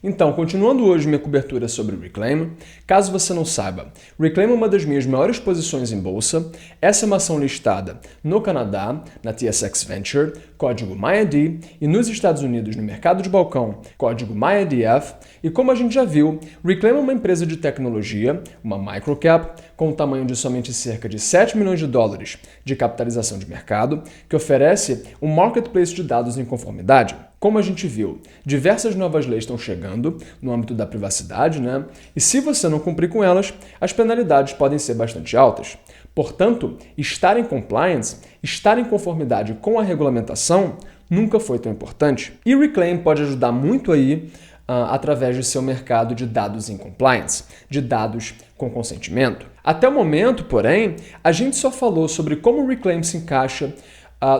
Então, continuando hoje minha cobertura sobre Reclaim, caso você não saiba, Reclaim é uma das minhas maiores posições em bolsa. Essa é uma ação listada no Canadá, na TSX Venture, código MyID, e nos Estados Unidos, no mercado de balcão, código MyIDF. E como a gente já viu, Reclaim é uma empresa de tecnologia, uma microcap, com um tamanho de somente cerca de 7 milhões de dólares de capitalização de mercado, que oferece um marketplace de dados em conformidade. Como a gente viu, diversas novas leis estão chegando no âmbito da privacidade, né? E se você não cumprir com elas, as penalidades podem ser bastante altas. Portanto, estar em compliance, estar em conformidade com a regulamentação, nunca foi tão importante. E Reclaim pode ajudar muito aí através do seu mercado de dados em compliance, de dados com consentimento. Até o momento, porém, a gente só falou sobre como o Reclaim se encaixa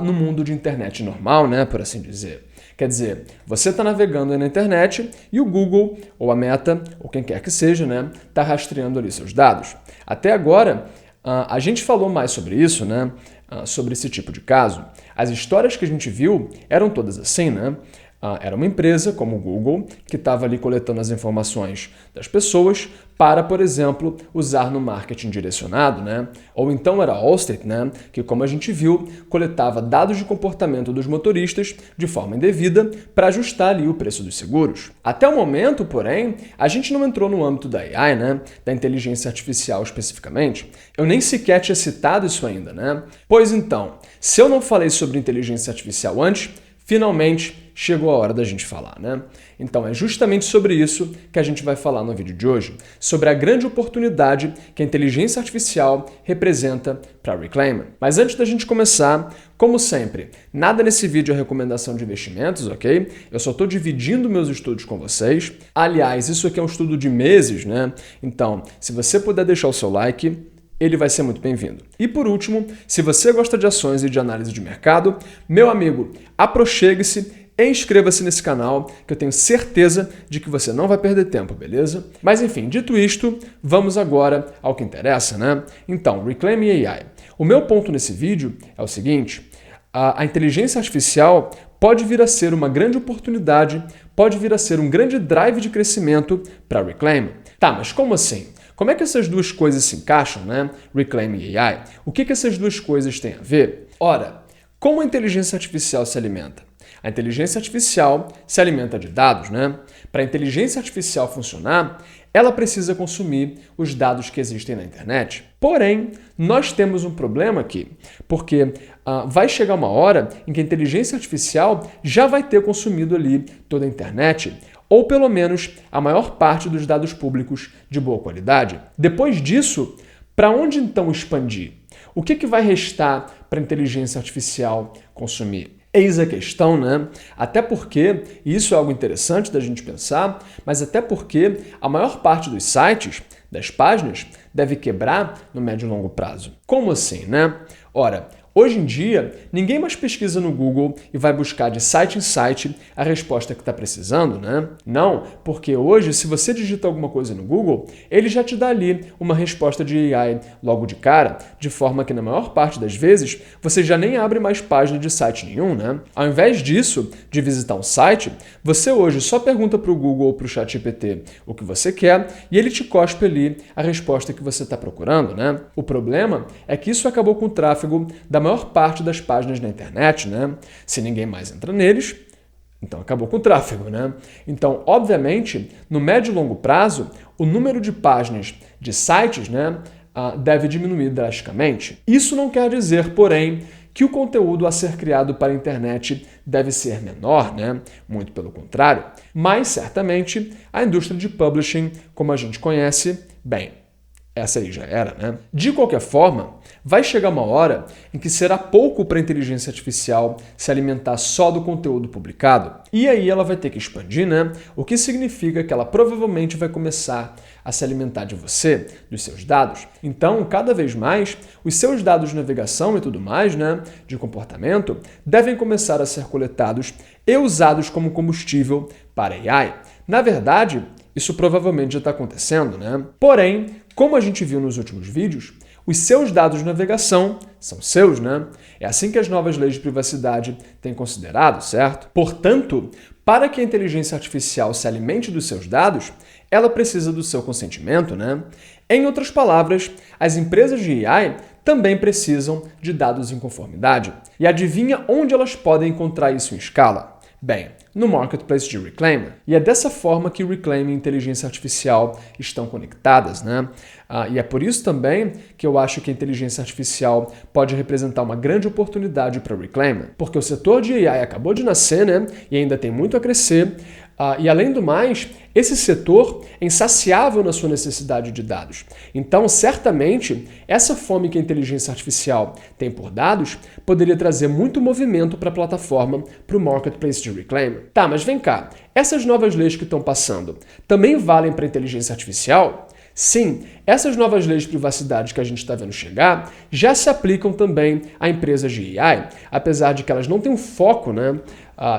no mundo de internet normal, né, por assim dizer. Quer dizer, você está navegando aí na internet e o Google, ou a Meta, ou quem quer que seja, né, está rastreando ali seus dados. Até agora, a gente falou mais sobre isso, né, sobre esse tipo de caso. As histórias que a gente viu eram todas assim, né? Era uma empresa como o Google que estava ali coletando as informações das pessoas para, por exemplo, usar no marketing direcionado, né? Ou então era a Allstate, né? Que, como a gente viu, coletava dados de comportamento dos motoristas de forma indevida para ajustar ali o preço dos seguros. Até o momento, porém, a gente não entrou no âmbito da AI, né? Da inteligência artificial especificamente. Eu nem sequer tinha citado isso ainda, né? Pois então, se eu não falei sobre inteligência artificial antes, finalmente chegou a hora da gente falar, né? Então é justamente sobre isso que a gente vai falar no vídeo de hoje, sobre a grande oportunidade que a inteligência artificial representa para Reclaim. Mas antes da gente começar, como sempre, nada nesse vídeo é recomendação de investimentos, ok? Eu só estou dividindo meus estudos com vocês. Aliás, isso aqui é um estudo de meses, né? Então, se você puder deixar o seu like, ele vai ser muito bem-vindo. E por último, se você gosta de ações e de análise de mercado, meu amigo, aproxime-se e inscreva-se nesse canal, que eu tenho certeza de que você não vai perder tempo, beleza? Mas enfim, dito isto, vamos agora ao que interessa, né? Então, Reclaim AI. O meu ponto nesse vídeo é o seguinte: a inteligência artificial pode vir a ser uma grande oportunidade, pode vir a ser um grande drive de crescimento para Reclaim. Tá, mas como assim? Como é que essas duas coisas se encaixam, né? Reclaim e AI. O que essas duas coisas têm a ver? Ora, como a inteligência artificial se alimenta? A inteligência artificial se alimenta de dados, né? Para a inteligência artificial funcionar, ela precisa consumir os dados que existem na internet. Porém, nós temos um problema aqui, porque vai chegar uma hora em que a inteligência artificial já vai ter consumido ali toda a internet, ou pelo menos a maior parte dos dados públicos de boa qualidade. Depois disso, para onde então expandir? O que vai restar para a inteligência artificial consumir? Eis a questão, né? Até porque, e isso é algo interessante da gente pensar, mas até porque a maior parte dos sites, das páginas, deve quebrar no médio e longo prazo. Como assim, né? Ora, hoje em dia, ninguém mais pesquisa no Google e vai buscar de site em site a resposta que está precisando, né? Não, porque hoje, se você digita alguma coisa no Google, ele já te dá ali uma resposta de AI logo de cara, de forma que na maior parte das vezes, você já nem abre mais página de site nenhum, né? Ao invés disso, de visitar um site, você hoje só pergunta para o Google ou para o ChatGPT o que você quer e ele te cospe ali a resposta que você está procurando, né? O problema é que isso acabou com o tráfego da maior parte das páginas na internet, né? Se ninguém mais entra neles, então acabou com o tráfego, né? Então, obviamente, no médio e longo prazo, o número de páginas de sites, né, deve diminuir drasticamente. Isso não quer dizer, porém, que o conteúdo a ser criado para a internet deve ser menor, né? Muito pelo contrário. Mas, certamente, a indústria de publishing, como a gente conhece, bem, essa aí já era, né? De qualquer forma, vai chegar uma hora em que será pouco para a inteligência artificial se alimentar só do conteúdo publicado. E aí ela vai ter que expandir, né? O que significa que ela provavelmente vai começar a se alimentar de você, dos seus dados. Então, cada vez mais, os seus dados de navegação e tudo mais, né, de comportamento, devem começar a ser coletados e usados como combustível para AI. Na verdade, isso provavelmente já está acontecendo, né? Porém, como a gente viu nos últimos vídeos, Os seus dados de navegação são seus, né? É assim que as novas leis de privacidade têm considerado, certo? Portanto, para que a inteligência artificial se alimente dos seus dados, ela precisa do seu consentimento, né? Em outras palavras, as empresas de AI também precisam de dados em conformidade. E adivinha onde elas podem encontrar isso em escala? Bem, no marketplace de Reclaim. E é dessa forma que Reclaim e inteligência artificial estão conectadas, né? E é por isso também que eu acho que a inteligência artificial pode representar uma grande oportunidade para Reclaim, porque o setor de AI acabou de nascer, né? E ainda tem muito a crescer. E além do mais, esse setor é insaciável na sua necessidade de dados. Então, certamente, essa fome que a inteligência artificial tem por dados poderia trazer muito movimento para a plataforma, para o marketplace de Reclaim. Tá, mas vem cá, essas novas leis que estão passando também valem para a inteligência artificial? Sim, essas novas leis de privacidade que a gente está vendo chegar já se aplicam também a empresas de AI, apesar de que elas não têm um foco, né,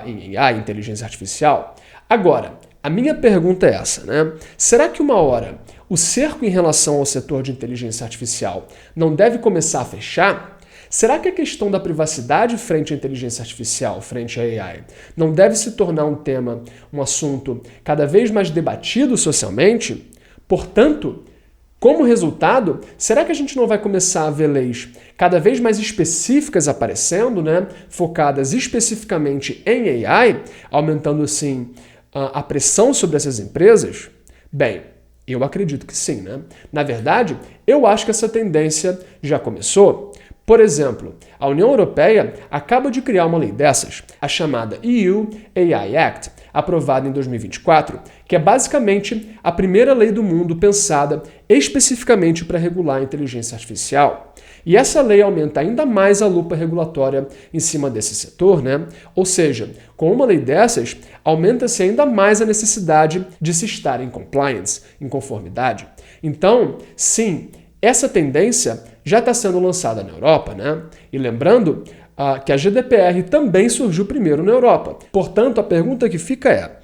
em AI, inteligência artificial. Agora, a minha pergunta é essa, né? Será que uma hora o cerco em relação ao setor de inteligência artificial não deve começar a fechar? Será que a questão da privacidade frente à inteligência artificial, frente à AI, não deve se tornar um tema, um assunto cada vez mais debatido socialmente? Portanto, como resultado, será que a gente não vai começar a ver leis cada vez mais específicas aparecendo, né? Focadas especificamente em AI, aumentando assim a pressão sobre essas empresas? Bem, eu acredito que sim, né? Na verdade, eu acho que essa tendência já começou. Por exemplo, a União Europeia acaba de criar uma lei dessas, a chamada EU AI Act, aprovada em 2024, que é basicamente a primeira lei do mundo pensada especificamente para regular a inteligência artificial. E essa lei aumenta ainda mais a lupa regulatória em cima desse setor, né? Ou seja, com uma lei dessas, aumenta-se ainda mais a necessidade de se estar em compliance, em conformidade. Então, sim, essa tendência já está sendo lançada na Europa, né? E lembrando que a GDPR também surgiu primeiro na Europa. Portanto, a pergunta que fica é,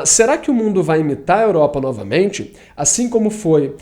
será que o mundo vai imitar a Europa novamente, assim como foi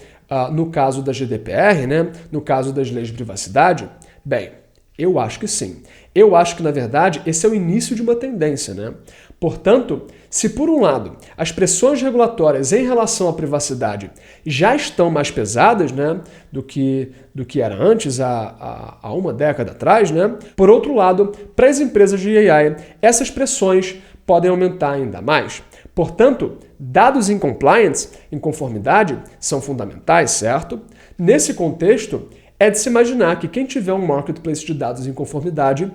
no caso da GDPR, né? No caso das leis de privacidade? Bem, eu acho que sim. Eu acho que, na verdade, esse é o início de uma tendência, né? Portanto, se por um lado as pressões regulatórias em relação à privacidade já estão mais pesadas, né, do que era antes, há uma década atrás, né, por outro lado, para as empresas de AI, essas pressões podem aumentar ainda mais. Portanto, dados em compliance, em conformidade, são fundamentais, certo? Nesse contexto, é de se imaginar que quem tiver um marketplace de dados em conformidade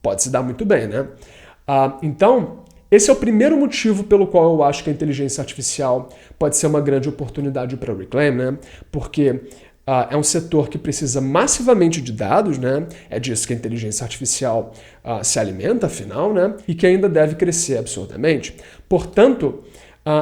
pode se dar muito bem, né? Então, esse é o primeiro motivo pelo qual eu acho que a inteligência artificial pode ser uma grande oportunidade para o Reclaim, né? Porque é um setor que precisa massivamente de dados, né? É disso que a inteligência artificial se alimenta, afinal, né? E que ainda deve crescer absurdamente. Portanto,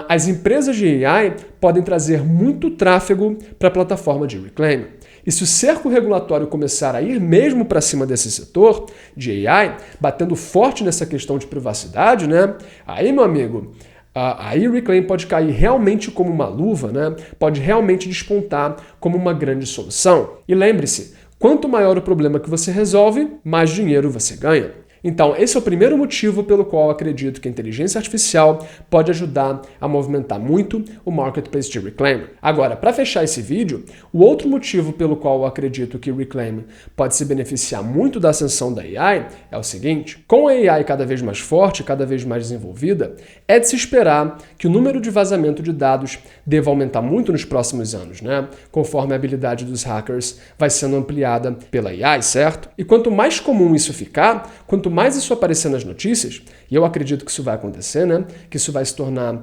as empresas de AI podem trazer muito tráfego para a plataforma de Reclaim. E se o cerco regulatório começar a ir mesmo para cima desse setor de AI, batendo forte nessa questão de privacidade, né? Aí, meu amigo, aí Reclaim pode cair realmente como uma luva, né? Pode realmente despontar como uma grande solução. E lembre-se, quanto maior o problema que você resolve, mais dinheiro você ganha. Então, esse é o primeiro motivo pelo qual eu acredito que a inteligência artificial pode ajudar a movimentar muito o marketplace de Reclaim. Agora, para fechar esse vídeo, o outro motivo pelo qual eu acredito que Reclaim pode se beneficiar muito da ascensão da AI é o seguinte: com a AI cada vez mais forte, cada vez mais desenvolvida, é de se esperar que o número de vazamento de dados deva aumentar muito nos próximos anos, né? Conforme a habilidade dos hackers vai sendo ampliada pela AI, certo? E quanto mais comum isso ficar, quanto mais isso aparecer nas notícias, e eu acredito que isso vai acontecer, né? Que isso vai se tornar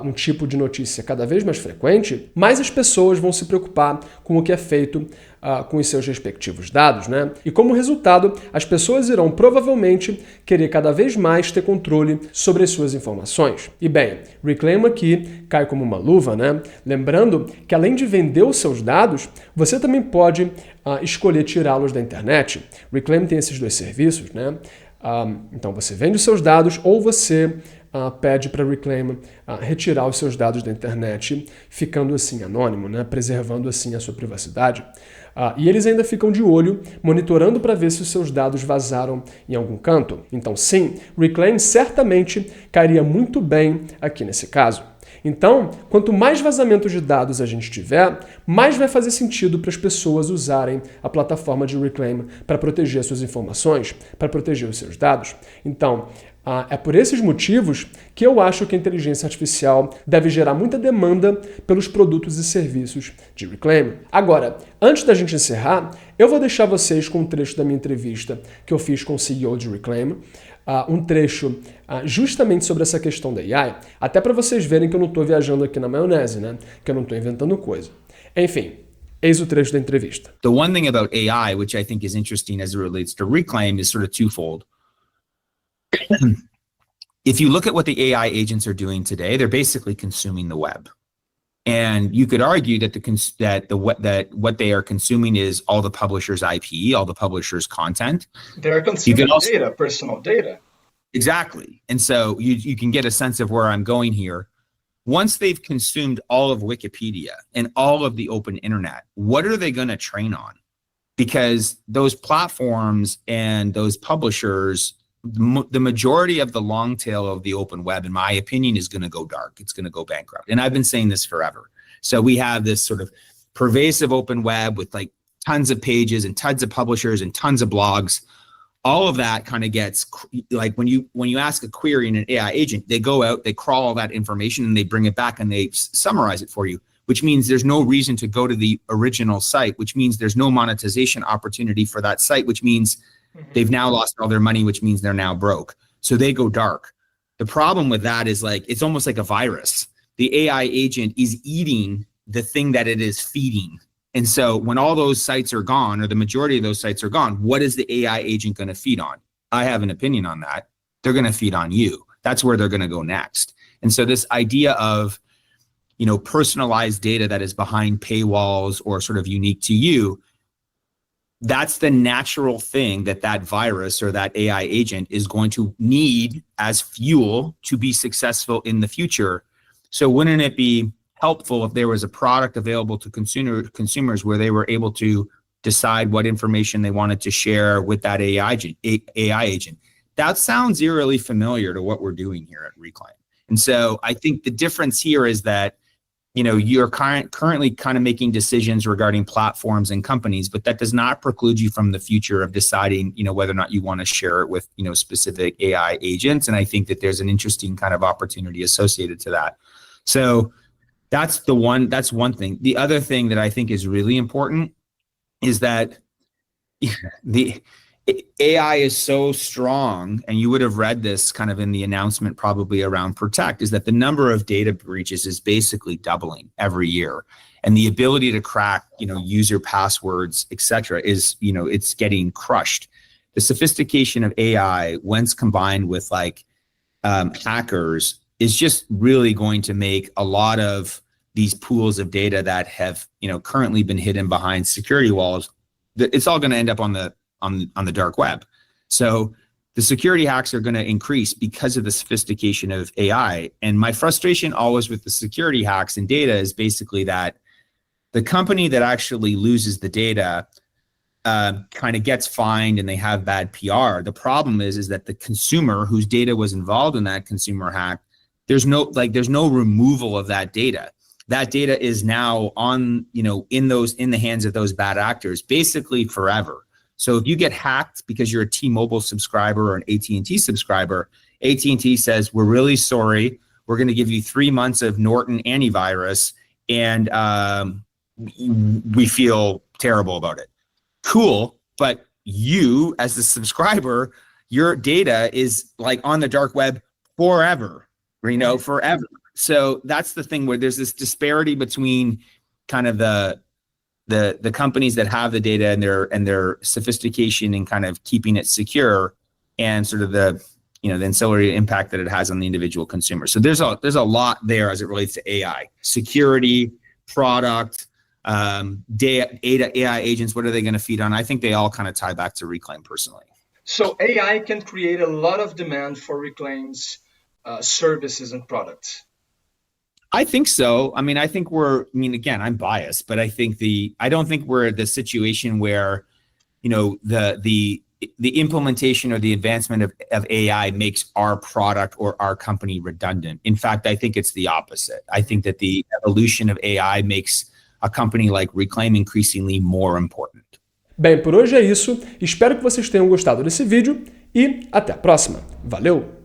um tipo de notícia cada vez mais frequente, mais as pessoas vão se preocupar com o que é feito com os seus respectivos dados, né? E como resultado, as pessoas irão provavelmente querer cada vez mais ter controle sobre as suas informações. E bem, Reclaim aqui cai como uma luva, né? Lembrando que além de vender os seus dados, você também pode escolher tirá-los da internet. Reclaim tem esses dois serviços, né? Então você vende os seus dados ou você pede para a Reclaim retirar os seus dados da internet, ficando assim anônimo, né? Preservando assim a sua privacidade. E eles ainda ficam de olho, monitorando para ver se os seus dados vazaram em algum canto. Então sim, Reclaim certamente cairia muito bem aqui nesse caso. Então, quanto mais vazamentos de dados a gente tiver, mais vai fazer sentido para as pessoas usarem a plataforma de Reclaim para proteger suas informações, para proteger os seus dados. Então, é por esses motivos que eu acho que a inteligência artificial deve gerar muita demanda pelos produtos e serviços de Reclaim. Agora, antes da gente encerrar, eu vou deixar vocês com um trecho da minha entrevista que eu fiz com o CEO de Reclaim, um trecho justamente sobre essa questão da AI, até para vocês verem que eu não estou viajando aqui na maionese, né? Que eu não estou inventando coisa. Enfim, eis o trecho da entrevista. The one thing about AI, which I think is interesting as it relates to Reclaim, is sort of twofold. If you look at what the AI agents are doing today, they're basically consuming the web. And you could argue that what they are consuming is all the publisher's IP, all the publisher's content. They're consuming data, personal data. Exactly. And so you can get a sense of where I'm going here. Once they've consumed all of Wikipedia and all of the open internet, what are they going to train on? Because those platforms and those publishers, the majority of the long tail of the open web, in my opinion, is going to go dark. It's going to go bankrupt. And I've been saying this forever. So we have this sort of pervasive open web with like tons of pages and tons of publishers and tons of blogs. All of that kind of gets like when you ask a query in an AI agent, they go out, they crawl all that information and they bring it back and they summarize it for you, which means there's no reason to go to the original site, which means there's no monetization opportunity for that site, which means they've now lost all their money, which means they're now broke. So they go dark. The problem with that is like, it's almost like a virus. The AI agent is eating the thing that it is feeding. And so when all those sites are gone, or the majority of those sites are gone, what is the AI agent going to feed on? I have an opinion on that. They're going to feed on you. That's where they're going to go next. And so this idea of, personalized data that is behind paywalls or sort of unique to you, that's the natural thing that virus or that AI agent is going to need as fuel to be successful in the future. So wouldn't it be helpful if there was a product available to consumers where they were able to decide what information they wanted to share with that AI agent? That sounds eerily familiar to what we're doing here at Reclaim. And so I think the difference here is that you're currently kind of making decisions regarding platforms and companies, but that does not preclude you from the future of deciding, whether or not you want to share it with, specific AI agents. And I think that there's an interesting kind of opportunity associated to that. So that's one thing. The other thing that I think is really important is that the AI is so strong, and you would have read this kind of in the announcement probably around Protect, is that the number of data breaches is basically doubling every year. And the ability to crack, user passwords, et cetera, is, it's getting crushed. The sophistication of AI, once combined with hackers, is just really going to make a lot of these pools of data that have, currently been hidden behind security walls, it's all going to end up on the dark web. So the security hacks are going to increase because of the sophistication of AI. And my frustration always with the security hacks and data is basically that the company that actually loses the data kind of gets fined and they have bad PR. The problem is that the consumer whose data was involved in that consumer hack, there's no removal of that data. That data is now on, in the hands of those bad actors, basically forever. So if you get hacked because you're a T-Mobile subscriber or an AT&T subscriber, AT&T says, we're really sorry. We're going to give you 3 months of Norton antivirus, and we feel terrible about it. Cool, but you, as the subscriber, your data is on the dark web forever, forever. So that's the thing where there's this disparity between kind of the companies that have the data and their sophistication in kind of keeping it secure, and sort of the ancillary impact that it has on the individual consumer. So there's a lot there as it relates to AI, security, product, data, AI agents. What are they going to feed on? I think they all kind of tie back to Reclaim personally. So AI can create a lot of demand for Reclaim's services and products? I think so. I mean, again, I'm biased, but I don't think we're at the situation where, the implementation or the advancement of AI makes our product or our company redundant. In fact, I think it's the opposite. I think that the evolution of AI makes a company like Reclaim increasingly more important. Bem, por hoje é isso. Espero que vocês tenham gostado desse vídeo e até a próxima. Valeu!